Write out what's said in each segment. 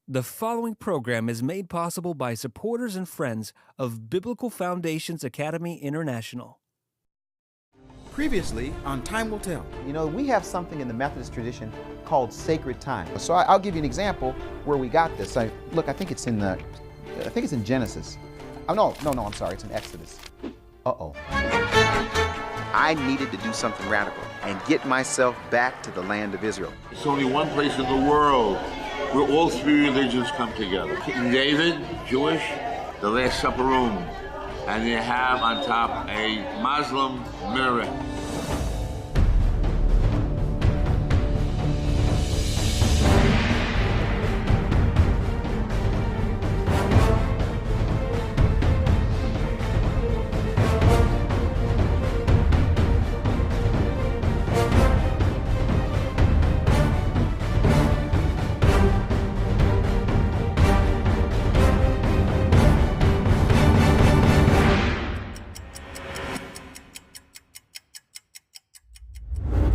The following program is made possible by supporters and friends of Biblical Foundations Academy International. Previously on Time Will Tell. You know, we have something in the Methodist tradition called sacred time. So I'll give you an example where we got this. Look, I think it's in Genesis. Oh, no, I'm sorry, it's in Exodus. Uh-oh. I needed to do something radical and get myself back to the land of Israel. There's only one place in the world where all three religions come together. King David, Jewish, the Last Supper room, and you have on top a Muslim minaret.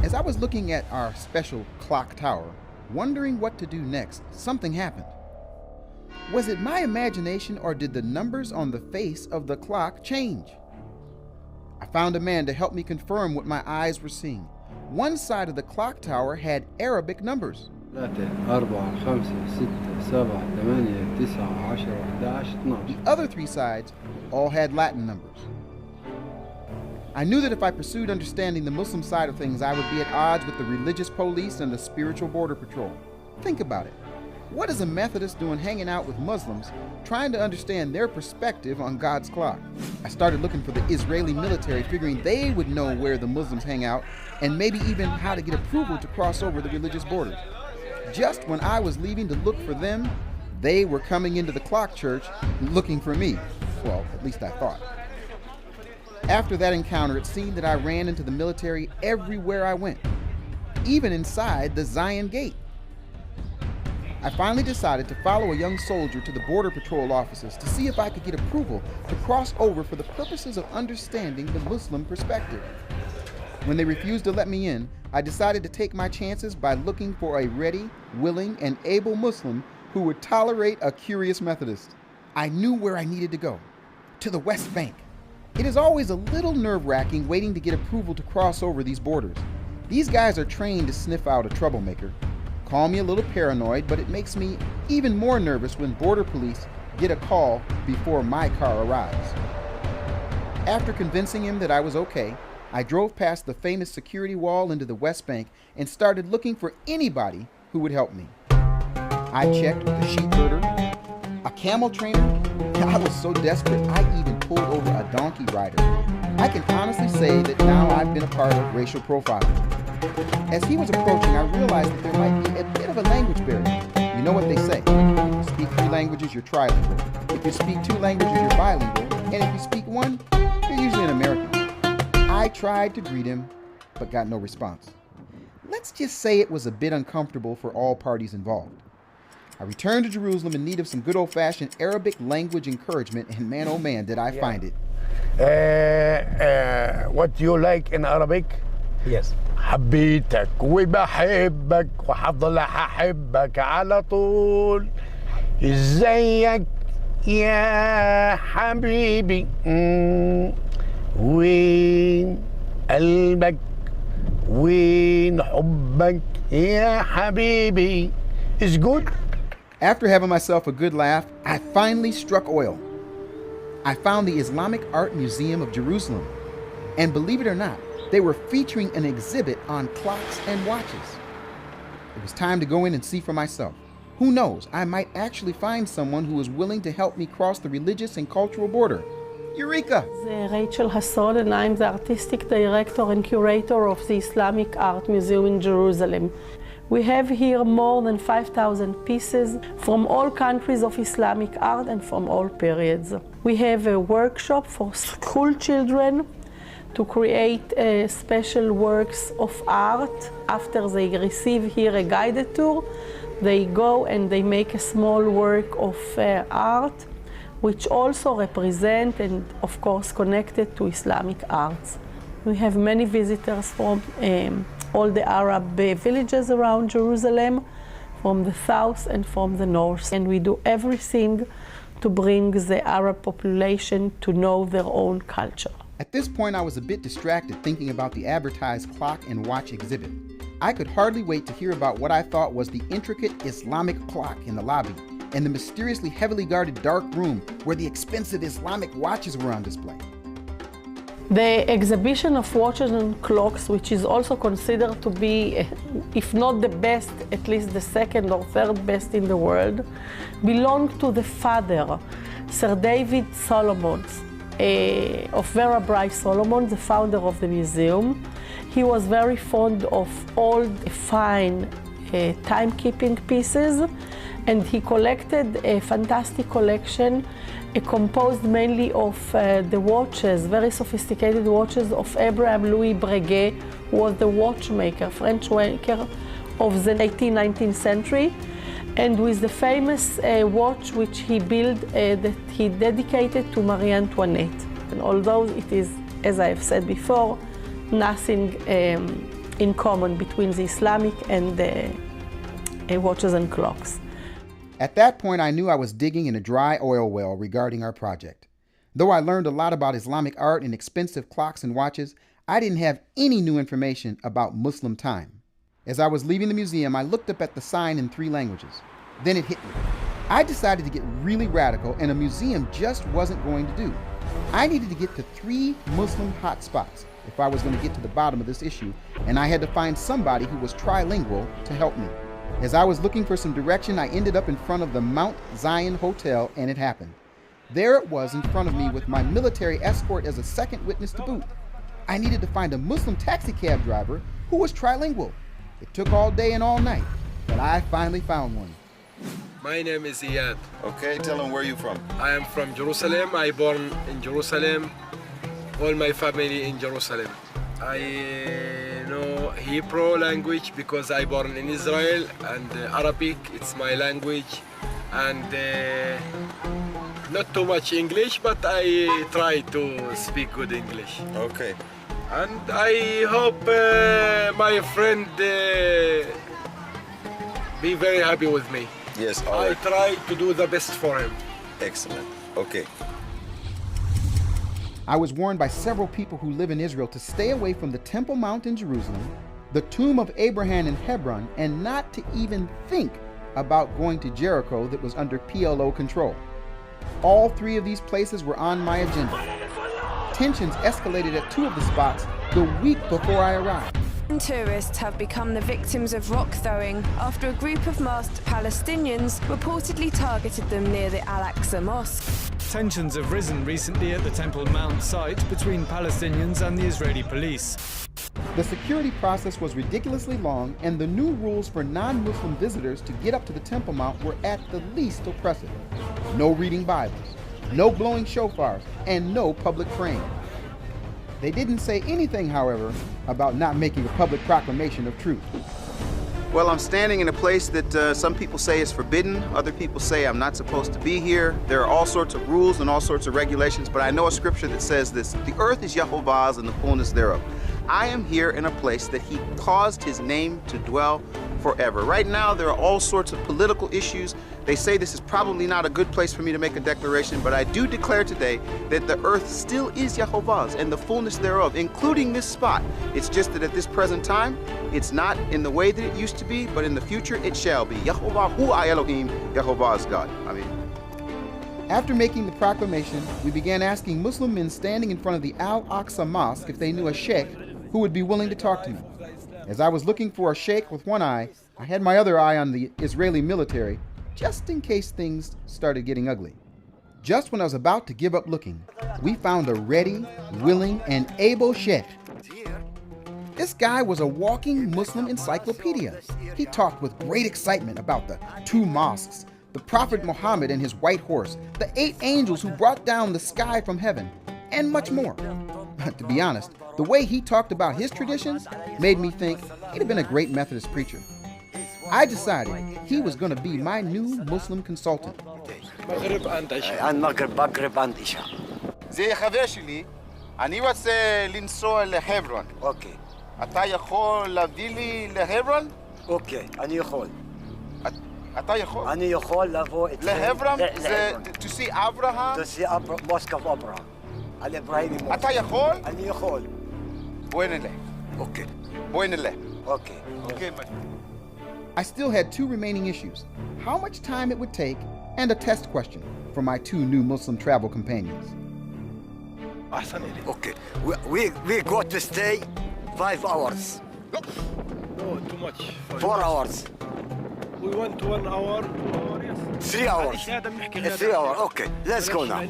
As I was looking at our special clock tower, wondering what to do next, something happened. Was it my imagination or did the numbers on the face of the clock change? I found a man to help me confirm what my eyes were seeing. One side of the clock tower had Arabic numbers. 3 4 5 6 7 8 9 10 11 12. The other three sides all had Latin numbers. I knew that if I pursued understanding the Muslim side of things, I would be at odds with the religious police and the spiritual border patrol. Think about it. What is a Methodist doing hanging out with Muslims, trying to understand their perspective on God's clock? I started looking for the Israeli military, figuring they would know where the Muslims hang out and maybe even how to get approval to cross over the religious borders. Just when I was leaving to look for them, they were coming into the clock church looking for me. Well, at least I thought. After that encounter, it seemed that I ran into the military everywhere I went, even inside the Zion Gate. I finally decided to follow a young soldier to the Border Patrol offices to see if I could get approval to cross over for the purposes of understanding the Muslim perspective. When they refused to let me in, I decided to take my chances by looking for a ready, willing, and able Muslim who would tolerate a curious Methodist. I knew where I needed to go, to the West Bank. It is always a little nerve-wracking waiting to get approval to cross over these borders. These guys are trained to sniff out a troublemaker. Call me a little paranoid, but it makes me even more nervous when border police get a call before my car arrives. After convincing him that I was okay, I drove past the famous security wall into the West Bank and started looking for anybody who would help me. I checked with a sheep herder, a camel trainer. I was so desperate, I even pulled over a donkey rider. I can honestly say that now I've been a part of racial profiling. As he was approaching, I realized that there might be a bit of a language barrier. You know what they say, if you speak 3 languages, you're trilingual. If you speak 2 languages, you're bilingual. And if you speak 1, you're usually an American. I tried to greet him, but got no response. Let's just say it was a bit uncomfortable for all parties involved. I returned to Jerusalem in need of some good old-fashioned Arabic language encouragement, and man, oh man, did I find it. What do you like in Arabic? Yes. حبيتك وبحبك وحفضل أحبك على طول. إزيك يا حبيبي؟ وين قلبك؟ وين حبك يا حبيبي؟ Is good? After having myself a good laugh, I finally struck oil. I found the Islamic Art Museum of Jerusalem. And believe it or not, they were featuring an exhibit on clocks and watches. It was time to go in and see for myself. Who knows, I might actually find someone who is willing to help me cross the religious and cultural border. Eureka! Rachel Hasson, and I'm the artistic director and curator of the Islamic Art Museum in Jerusalem. We have here more than 5,000 pieces from all countries of Islamic art and from all periods. We have a workshop for school children to create special works of art. After they receive here a guided tour, they go and they make a small work of art, which also represent and of course connected to Islamic arts. We have many visitors from all the Arab villages around Jerusalem, from the south and from the north. And we do everything to bring the Arab population to know their own culture. At this point, I was a bit distracted thinking about the advertised clock and watch exhibit. I could hardly wait to hear about what I thought was the intricate Islamic clock in the lobby and the mysteriously heavily guarded dark room where the expensive Islamic watches were on display. The exhibition of watches and clocks, which is also considered to be, if not the best, at least the second or third best in the world, belonged to the father, Sir David Solomon, of Vera Bryce Solomon, the founder of the museum. He was very fond of old, fine timekeeping pieces, and he collected a fantastic collection composed mainly of the watches, very sophisticated watches of Abraham Louis Breguet, who was the watchmaker, French maker of the 18th, 19th century, and with the famous watch which he built that he dedicated to Marie Antoinette. And although it is, as I have said before, nothing in common between the Islamic and the watches and clocks. At that point, I knew I was digging in a dry oil well regarding our project. Though I learned a lot about Islamic art and expensive clocks and watches, I didn't have any new information about Muslim time. As I was leaving the museum, I looked up at the sign in 3 languages. Then it hit me. I decided to get really radical, and a museum just wasn't going to do. I needed to get to 3 Muslim hotspots if I was going to get to the bottom of this issue, and I had to find somebody who was trilingual to help me. As I was looking for some direction, I ended up in front of the Mount Zion Hotel, and it happened. There it was in front of me with my military escort as a second witness to boot. I needed to find a Muslim taxi cab driver who was trilingual. It took all day and all night, but I finally found one. My name is Iyad. Okay, tell them where you from. I am from Jerusalem. I born in Jerusalem. All my family in Jerusalem. I know Hebrew language because I born in Israel, and Arabic, it's my language, and not too much English, but I try to speak good English. Okay. And I hope my friend be very happy with me. Yes, all I right. try to do the best for him. Excellent. Okay. I was warned by several people who live in Israel to stay away from the Temple Mount in Jerusalem, the tomb of Abraham in Hebron, and not to even think about going to Jericho that was under PLO control. All 3 of these places were on my agenda. Tensions escalated at 2 of the spots the week before I arrived. Tourists have become the victims of rock throwing after a group of masked Palestinians reportedly targeted them near the Al-Aqsa Mosque. Tensions have risen recently at the Temple Mount site between Palestinians and the Israeli police. The security process was ridiculously long, and the new rules for non-Muslim visitors to get up to the Temple Mount were at the least oppressive. No reading Bibles, no blowing shofars, and no public praying. They didn't say anything, however, about not making a public proclamation of truth. Well, I'm standing in a place that some people say is forbidden. Other people say I'm not supposed to be here. There are all sorts of rules and all sorts of regulations, but I know a scripture that says this: the earth is Jehovah's and the fullness thereof. I am here in a place that he caused his name to dwell forever. Right now, there are all sorts of political issues. They say this is probably not a good place for me to make a declaration, but I do declare today that the earth still is Jehovah's and the fullness thereof, including this spot. It's just that at this present time, it's not in the way that it used to be, but in the future it shall be. Yehovah Hu Elohim, Jehovah is God. Amen. After making the proclamation, we began asking Muslim men standing in front of the Al-Aqsa Mosque if they knew a sheikh who would be willing to talk to me. As I was looking for a sheikh with one eye, I had my other eye on the Israeli military, just in case things started getting ugly. Just when I was about to give up looking, we found a ready, willing, and able sheikh. This guy was a walking Muslim encyclopedia. He talked with great excitement about the 2 mosques, the Prophet Muhammad and his white horse, the 8 angels who brought down the sky from heaven, and much more. To be honest, the way he talked about his traditions made me think he'd have been a great Methodist preacher. I decided he was going to be my new Muslim consultant. זה חבר שלי, אני רוצה לנסוע לחברון. אוקיי. אתה יכול להביא לי לחברון? אוקיי, אני יכול. אתה יכול. אני יכול לבוא להברון? זה to see Abraham? To see mosque of Abraham. על אברהים מוסק. אתה יכול? אני יכול. בואי נלך. אוקיי. בואי נלך. אוקיי. אוקיי. I still had two remaining issues: how much time it would take, and a test question for my two new Muslim travel companions. أحسن إلي. Okay. We got to stay 5 hours. No, too much. 4 hours. We went 1 hour, 2 hours, yes. 3 hours. 3 hours. Okay. Let's go now.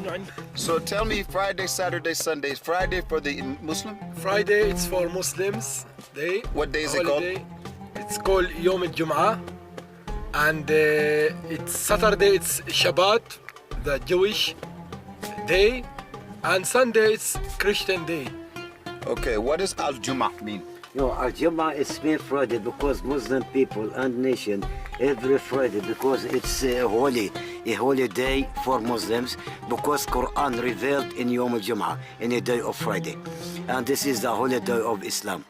So tell me Friday, Saturday, Sunday. Friday for the Muslim? Friday it's for Muslims day. What day is it holiday. It's called يوم الجمعة. And it's Saturday it's Shabbat, the Jewish day. And Sunday it's Christian day. Okay, what does Al-Jum'ah mean? No, Al-Jum'ah is mean Friday because Muslim people and nation every Friday because it's a holy day for Muslims because Quran revealed in Yom Al-Jum'ah in a day of Friday. And this is the holy day of Islam.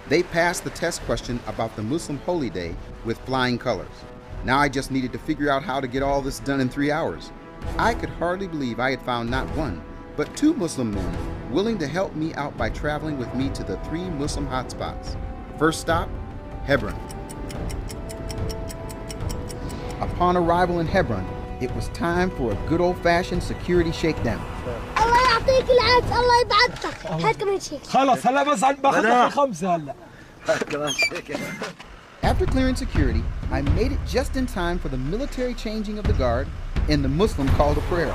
They passed the test question about the Muslim holy day with flying colors. Now I just needed to figure out how to get all this done in 3 hours. I could hardly believe I had found not one, but 2 Muslim men willing to help me out by traveling with me to the 3 Muslim hotspots. First stop, Hebron. Upon arrival in Hebron, it was time for a good old-fashioned security shakedown. الله يعطيك العافية الله يبعدك هات كمان شيك خلاص هلا بس باخذ 5 هلا. After clearing security, I made it just in time for the military changing of the guard and the Muslim call to prayer.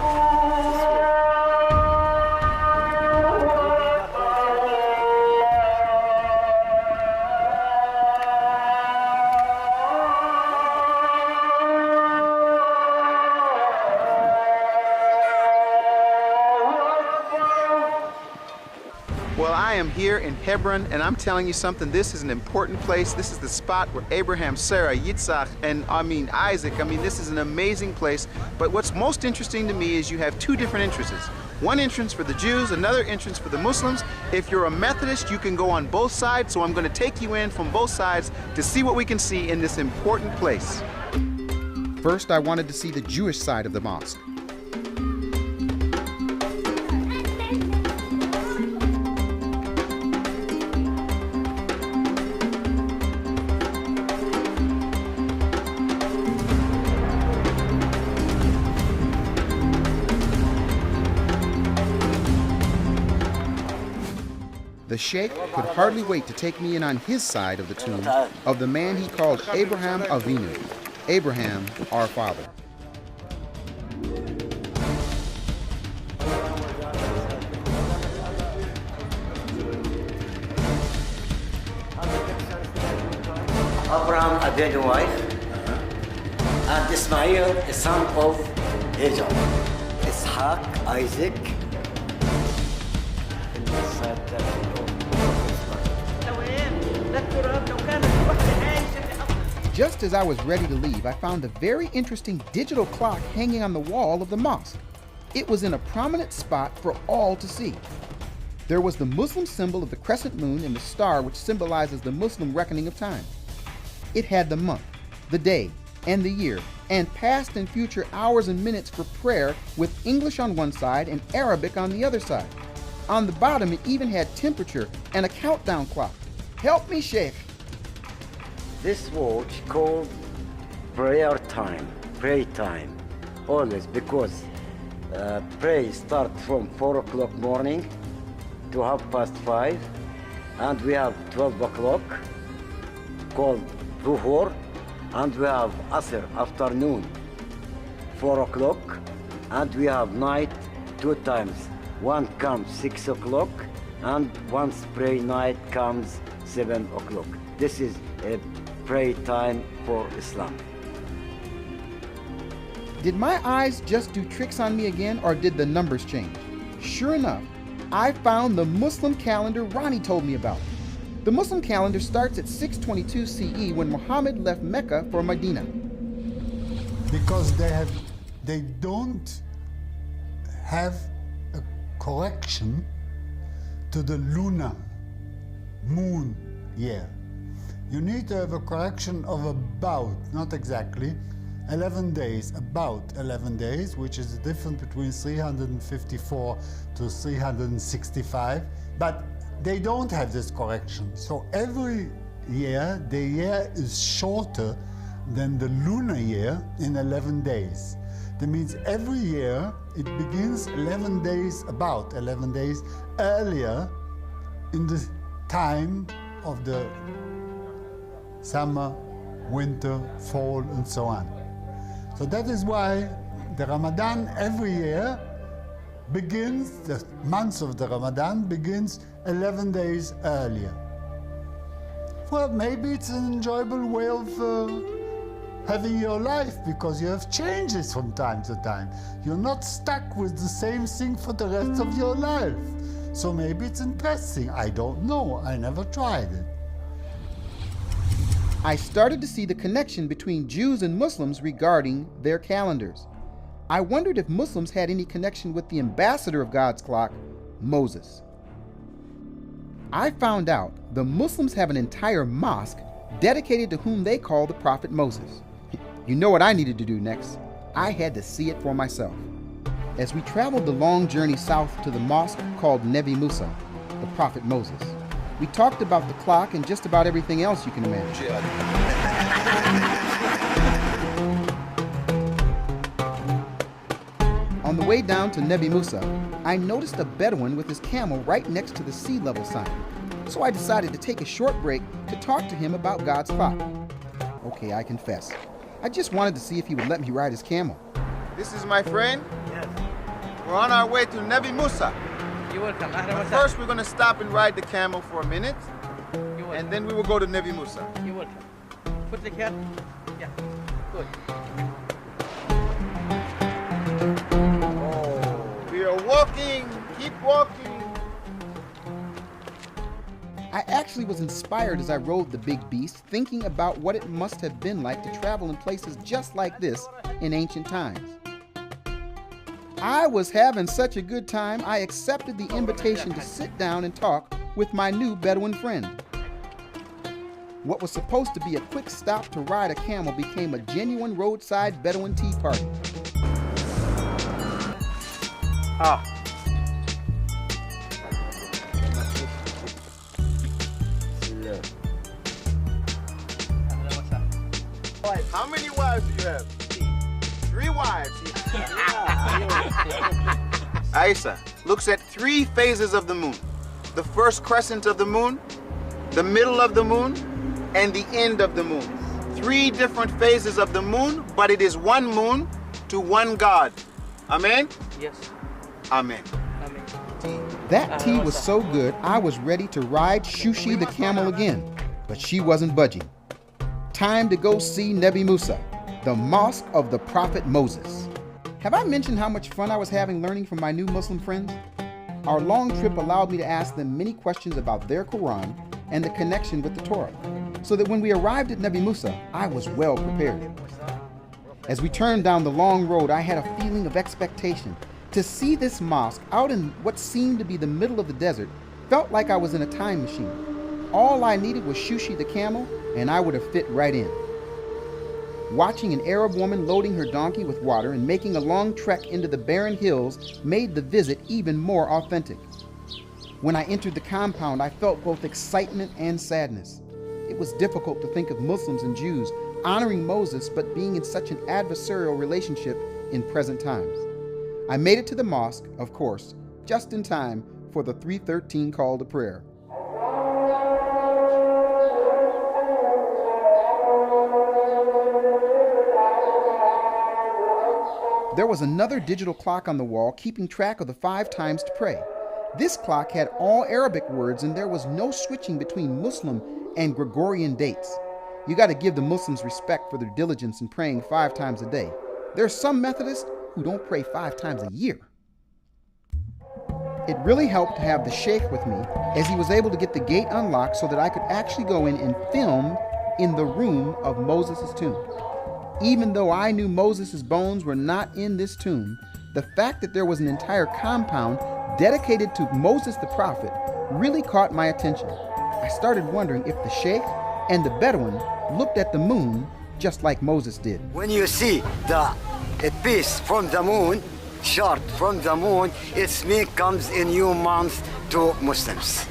Well, I am here in Hebron, and I'm telling you something, this is an important place. This is the spot where Abraham, Sarah, Yitzhak, and Isaac, this is an amazing place. But what's most interesting to me is you have 2 different entrances. One entrance for the Jews, another entrance for the Muslims. If you're a Methodist, you can go on both sides, so I'm going to take you in from both sides to see what we can see in this important place. First, I wanted to see the Jewish side of the mosque. The Sheikh could hardly wait to take me in on his side of the tomb of the man he called Abraham Avinu, Abraham, our father. Abraham Avinu wife and Ismail, the son of Hagar. Ishaq, Isaac. Just as I was ready to leave, I found a very interesting digital clock hanging on the wall of the mosque. It was in a prominent spot for all to see. There was the Muslim symbol of the crescent moon and the star, which symbolizes the Muslim reckoning of time. It had the month, the day, and the year, and past and future hours and minutes for prayer with English on one side and Arabic on the other side. On the bottom, it even had temperature and a countdown clock. Help me, Sheikh. This watch called prayer time, always, because prayer start from 4 o'clock morning to 5:30, and we have 12 o'clock called Zuhur, and we have Asr afternoon 4 o'clock, and we have night 2 times. One comes 6 o'clock, and once prayer night comes 7 o'clock. This is a prayer time for Islam. Did my eyes just do tricks on me again, or did the numbers change? Sure enough, I found the Muslim calendar Ronnie told me about. The Muslim calendar starts at 622 CE when Muhammad left Mecca for Medina. Because they don't have a correction to the lunar moon year. you need to have a correction of about, not exactly, 11 days, about 11 days, which is the difference between 354 to 365, but they don't have this correction. So every year, the year is shorter than the lunar year in 11 days. That means every year it begins 11 days, about 11 days earlier in the time of the summer, winter, fall, and so on. So that is why the Ramadan every year begins, the month of the Ramadan begins 11 days earlier. Well, maybe it's an enjoyable way of having your life, because you have changes from time to time. You're not stuck with the same thing for the rest of your life. So maybe it's interesting. I don't know. I never tried it. I started to see the connection between Jews and Muslims regarding their calendars. I wondered if Muslims had any connection with the ambassador of God's clock, Moses. I found out the Muslims have an entire mosque dedicated to whom they call the Prophet Moses. You know what I needed to do next? I had to see it for myself. As we traveled the long journey south to the mosque called Nebi Musa, the Prophet Moses, we talked about the clock and just about everything else you can imagine. On the way down to Nebi Musa, I noticed a Bedouin with his camel right next to the sea level sign. So I decided to take a short break to talk to him about God's clock. Okay, I confess. I just wanted to see if he would let me ride his camel. This is my friend. Yes. We're on our way to Nebi Musa. You're welcome. But first, we're going to stop and ride the camel for a minute, and then we will go to Nebi Musa. You're welcome. Put the cap. Yeah. Good. Oh, we are walking. Keep walking. I actually was inspired as I rode the big beast, thinking about what it must have been like to travel in places just like this in ancient times. I was having such a good time, I accepted the invitation to sit down and talk with my new Bedouin friend. What was supposed to be a quick stop to ride a camel became a genuine roadside Bedouin tea party. How many wives do you have? 3 wives. Aisha looks at 3 phases of the moon. The first crescent of the moon, the middle of the moon, and the end of the moon. 3 different phases of the moon, but it is one moon to one God. Amen? Yes. Amen. That tea was so good, I was ready to ride Shushi the camel again, but she wasn't budging. Time to go see Nebi Musa, the mosque of the Prophet Moses. Have I mentioned how much fun I was having learning from my new Muslim friends? Our long trip allowed me to ask them many questions about their Quran and the connection with the Torah, so that when we arrived at Nebi Musa, I was well prepared. As we turned down the long road, I had a feeling of expectation. To see this mosque out in what seemed to be the middle of the desert felt like I was in a time machine. All I needed was Shushi the camel, and I would have fit right in. Watching an Arab woman loading her donkey with water and making a long trek into the barren hills made the visit even more authentic. When I entered the compound, I felt both excitement and sadness. It was difficult to think of Muslims and Jews honoring Moses but being in such an adversarial relationship in present times. I made it to the mosque, of course, just in time for the 3:13 call to prayer. There was another digital clock on the wall keeping track of the 5 times to pray. This clock had all Arabic words and there was no switching between Muslim and Gregorian dates. You got to give the Muslims respect for their diligence in praying 5 times a day. There are some Methodists who don't pray 5 times a year. It really helped to have the Sheikh with me as he was able to get the gate unlocked so that I could actually go in and film in the room of Moses' tomb. Even though I knew Moses' bones were not in this tomb, the fact that there was an entire compound dedicated to Moses the prophet really caught my attention. I started wondering if the Sheikh And the Bedouin looked at the moon just like Moses did. When you see a piece from the moon, short from the moon, it means comes a new month to Muslims.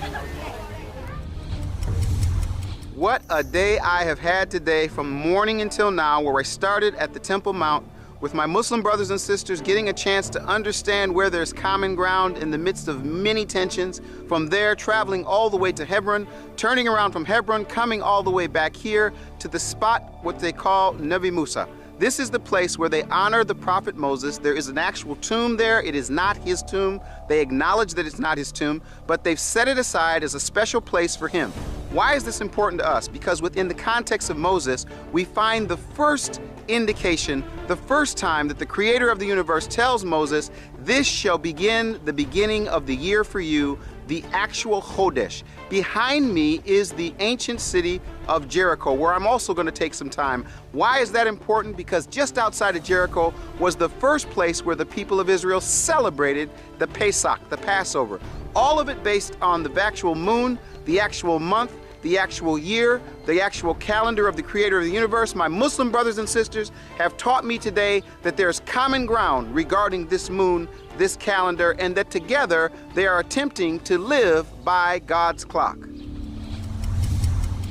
What a day I have had today from morning until now, where I started at the Temple Mount with my Muslim brothers and sisters, getting a chance to understand where there's common ground in the midst of many tensions. From there, traveling all the way to Hebron, turning around from Hebron, coming all the way back here to the spot what they call Nabi Musa. This is the place where they honor the prophet Moses. There is an actual tomb there. It is not his tomb. They acknowledge that it's not his tomb, but they've set it aside as a special place for him. Why is this important to us? Because within the context of Moses, we find the first indication, the first time that the creator of the universe tells Moses, this shall begin the beginning of the year for you, the actual Chodesh. Behind me is the ancient city of Jericho, where I'm also going to take some time. Why is that important? Because just outside of Jericho was the first place where the people of Israel celebrated the Pesach, the Passover. All of it based on the actual moon, the actual month, the actual year, the actual calendar of the creator of the universe. My Muslim brothers and sisters have taught me today that there's common ground regarding this moon, this calendar, and that together they are attempting to live by God's clock.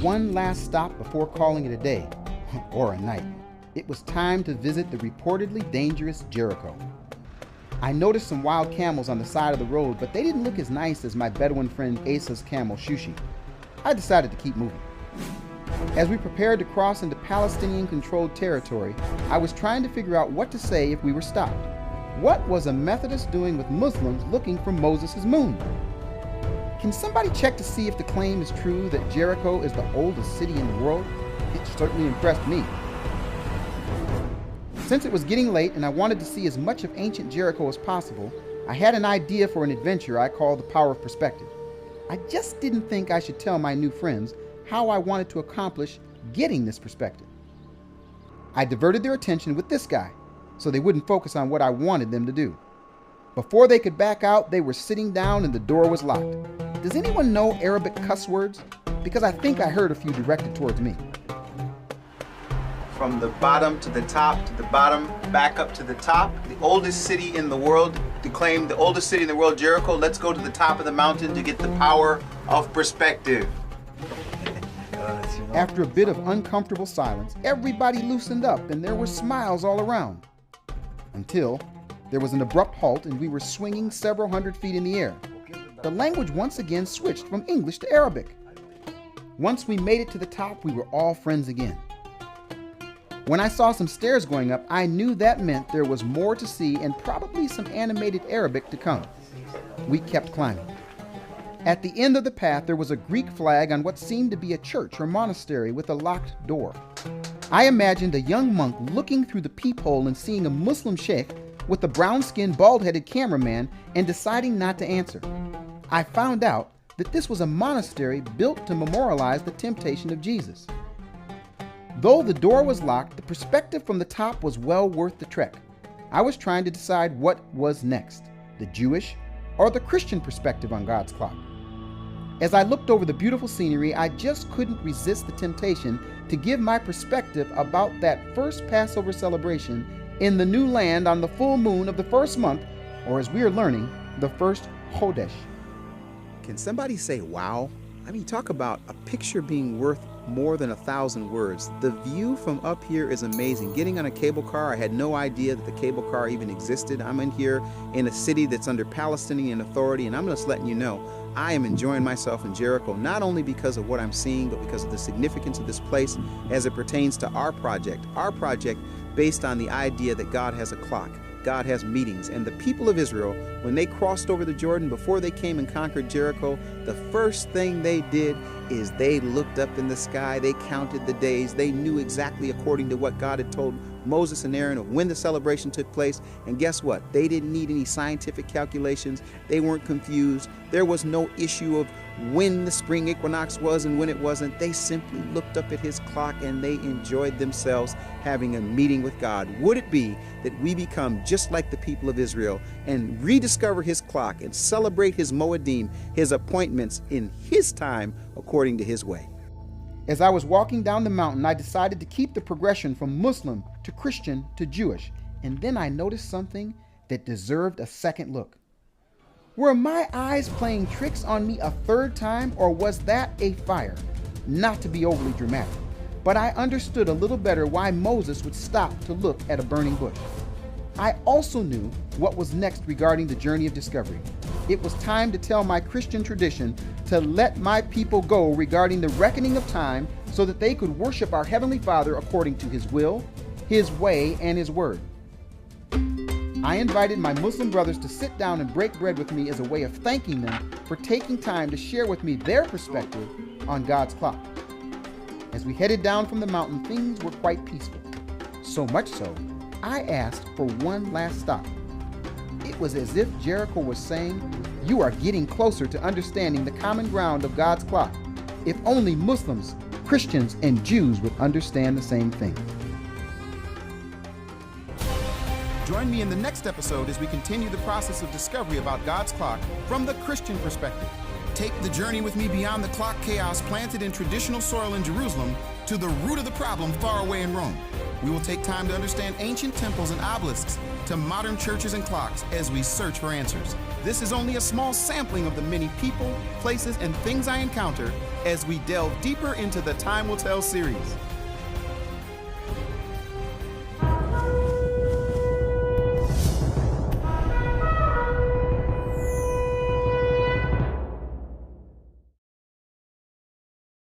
One last stop before calling it a day, or a night. It was time to visit the reportedly dangerous Jericho. I noticed some wild camels on the side of the road, but they didn't look as nice as my Bedouin friend Asa's camel Shushi. I decided to keep moving. As we prepared to cross into Palestinian-controlled territory, I was trying to figure out what to say if we were stopped. What was a Methodist doing with Muslims looking for Moses' moon? Can somebody check to see if the claim is true that Jericho is the oldest city in the world? It certainly impressed me. Since it was getting late and I wanted to see as much of ancient Jericho as possible, I had an idea for an adventure I called the Power of Perspective. I just didn't think I should tell my new friends how I wanted to accomplish getting this perspective. I diverted their attention with this guy, so they wouldn't focus on what I wanted them to do. Before they could back out, they were sitting down and the door was locked. Does anyone know Arabic cuss words? Because I think I heard a few directed towards me. From the bottom to the top, to the bottom, back up to the top. The oldest city in the world, to claim the oldest city in the world, Jericho. Let's go to the top of the mountain to get the power of perspective. After a bit of uncomfortable silence, everybody loosened up and there were smiles all around. Until there was an abrupt halt and we were swinging several hundred feet in the air. The language once again switched from English to Arabic. Once we made it to the top, we were all friends again. When I saw some stairs going up, I knew that meant there was more to see and probably some animated Arabic to come. We kept climbing. At the end of the path, there was a Greek flag on what seemed to be a church or monastery with a locked door. I imagined a young monk looking through the peephole and seeing a Muslim sheikh with a brown-skinned, bald-headed cameraman and deciding not to answer. I found out that this was a monastery built to memorialize the temptation of Jesus. Though the door was locked, the perspective from the top was well worth the trek. I was trying to decide what was next, the Jewish or the Christian perspective on God's clock. As I looked over the beautiful scenery, I just couldn't resist the temptation to give my perspective about that first Passover celebration in the new land on the full moon of the first month, or as we are learning, the first Chodesh. Can somebody say wow? I mean, talk about a picture being worth more than 1,000 words. The view from up here is amazing. Getting on a cable car, I had no idea that the cable car even existed. I'm in here in a city that's under Palestinian authority, and I'm just letting you know, I am enjoying myself in Jericho, not only because of what I'm seeing, but because of the significance of this place as it pertains to our project. Our project based on the idea that God has a clock. God has meetings, and the people of Israel, when they crossed over the Jordan, before they came and conquered Jericho, the first thing they did is they looked up in the sky, they counted the days, they knew exactly according to what God had told Moses and Aaron of when the celebration took place, and guess what? They didn't need any scientific calculations, they weren't confused, there was no issue of when the spring equinox was and when it wasn't. They simply looked up at his clock and they enjoyed themselves having a meeting with God. Would it be that we become just like the people of Israel and rediscover his clock and celebrate his Moedim, his appointments in his time according to his way? As I was walking down the mountain, I decided to keep the progression from Muslim to Christian to Jewish, and then I noticed something that deserved a second look. Were my eyes playing tricks on me a third time, or was that a fire? Not to be overly dramatic, but I understood a little better why Moses would stop to look at a burning bush. I also knew what was next regarding the journey of discovery. It was time to tell my Christian tradition to let my people go regarding the reckoning of time so that they could worship our Heavenly Father according to His will, His way, and His word. I invited my Muslim brothers to sit down and break bread with me as a way of thanking them for taking time to share with me their perspective on God's clock. As we headed down from the mountain, things were quite peaceful. So much so, I asked for one last stop. It was as if Jericho was saying, "You are getting closer to understanding the common ground of God's clock. If only Muslims, Christians, and Jews would understand the same thing." Join me in the next episode as we continue the process of discovery about God's clock from the Christian perspective. Take the journey with me beyond the clock chaos planted in traditional soil in Jerusalem to the root of the problem far away in Rome. We will take time to understand ancient temples and obelisks to modern churches and clocks as we search for answers. This is only a small sampling of the many people, places, and things I encounter as we delve deeper into the Time Will Tell series.